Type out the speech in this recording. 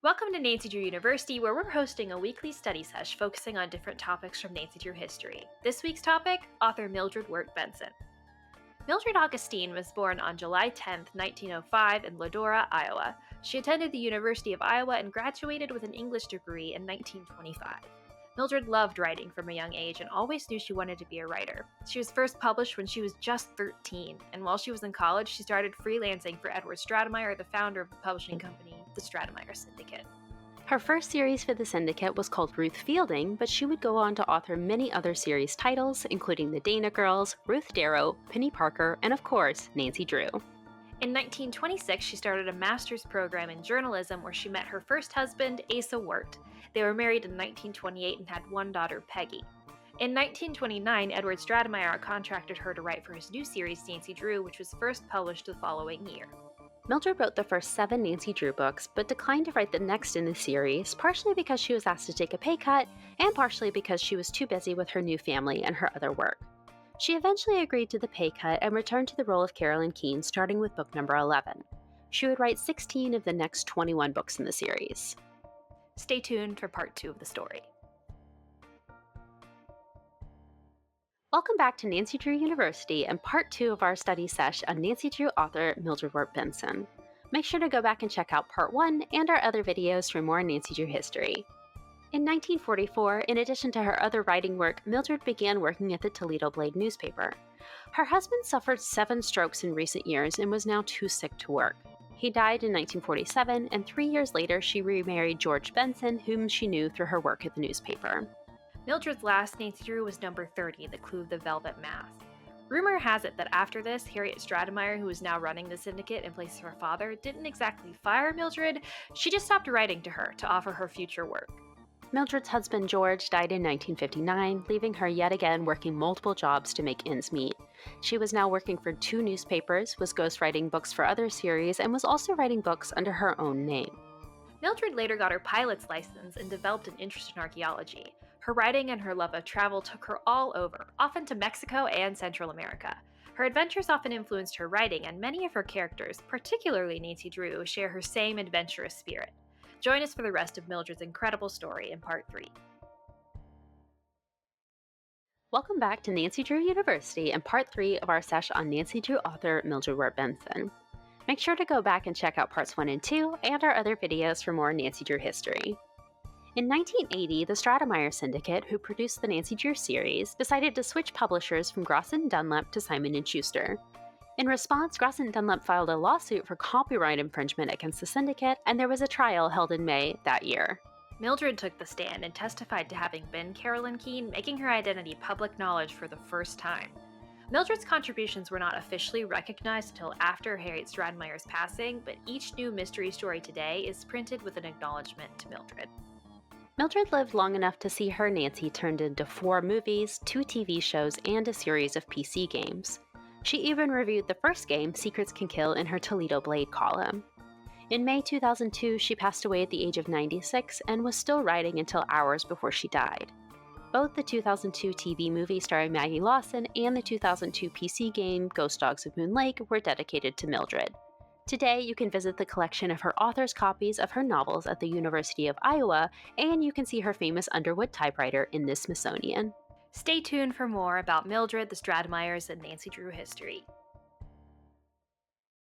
Welcome to Nancy Drew University, where we're hosting a weekly study sesh focusing on different topics from Nancy Drew history. This week's topic, author Mildred Wirt Benson. Mildred Augustine was born on July 10, 1905 in Lodora, Iowa. She attended the University of Iowa and graduated with an English degree in 1925. Mildred loved writing from a young age and always knew she wanted to be a writer. She was first published when she was just 13, and while she was in college, she started freelancing for Edward Stratemeyer, the founder of the publishing company, the Stratemeyer Syndicate. Her first series for the syndicate was called Ruth Fielding, but she would go on to author many other series titles, including The Dana Girls, Ruth Darrow, Penny Parker, and of course, Nancy Drew. In 1926, she started a master's program in journalism where she met her first husband, Asa Wirt. They were married in 1928 and had one daughter, Peggy. In 1929, Edward Stratemeyer contracted her to write for his new series, Nancy Drew, which was first published the following year. Mildred wrote the first 7 Nancy Drew books, but declined to write the next in the series, partially because she was asked to take a pay cut, and partially because she was too busy with her new family and her other work. She eventually agreed to the pay cut and returned to the role of Carolyn Keene, starting with book number 11. She would write 16 of the next 21 books in the series. Stay tuned for part 2 of the story. Welcome back to Nancy Drew University and part 2 of our study sesh on Nancy Drew author Mildred Wirt Benson. Make sure to go back and check out part 1 and our other videos for more Nancy Drew history. In 1944, in addition to her other writing work, Mildred began working at the Toledo Blade newspaper. Her husband suffered 7 strokes in recent years and was now too sick to work. He died in 1947, and 3 years later she remarried George Benson, whom she knew through her work at the newspaper. Mildred's last Nancy Drew was number 30, The Clue of the Velvet Mask. Rumor has it that after this, Harriet Stratemeyer, who is now running the syndicate in place of her father, didn't exactly fire Mildred, she just stopped writing to her to offer her future work. Mildred's husband George died in 1959, leaving her yet again working multiple jobs to make ends meet. She was now working for 2 newspapers, was ghostwriting books for other series, and was also writing books under her own name. Mildred later got her pilot's license and developed an interest in archaeology. Her writing and her love of travel took her all over, often to Mexico and Central America. Her adventures often influenced her writing, and many of her characters, particularly Nancy Drew, share her same adventurous spirit. Join us for the rest of Mildred's incredible story in part 3. Welcome back to Nancy Drew University and part 3 of our sesh on Nancy Drew author Mildred Wirt Benson. Make sure to go back and check out parts 1 and 2 and our other videos for more Nancy Drew history. In 1980, the Stratemeyer Syndicate, who produced the Nancy Drew series, decided to switch publishers from Grosset & Dunlap to Simon & Schuster. In response, Grosset & Dunlap filed a lawsuit for copyright infringement against the syndicate, and there was a trial held in May that year. Mildred took the stand and testified to having been Carolyn Keene, making her identity public knowledge for the first time. Mildred's contributions were not officially recognized until after Harriet Stratemeyer's passing, but each new mystery story today is printed with an acknowledgement to Mildred. Mildred lived long enough to see her Nancy turned into 4 movies, 2 TV shows, and a series of PC games. She even reviewed the first game, Secrets Can Kill, in her Toledo Blade column. In May 2002, she passed away at the age of 96 and was still writing until hours before she died. Both the 2002 TV movie starring Maggie Lawson and the 2002 PC game, Ghost Dogs of Moon Lake, were dedicated to Mildred. Today, you can visit the collection of her author's copies of her novels at the University of Iowa, and you can see her famous Underwood typewriter in the Smithsonian. Stay tuned for more about Mildred, the Stratemeyers, and Nancy Drew history.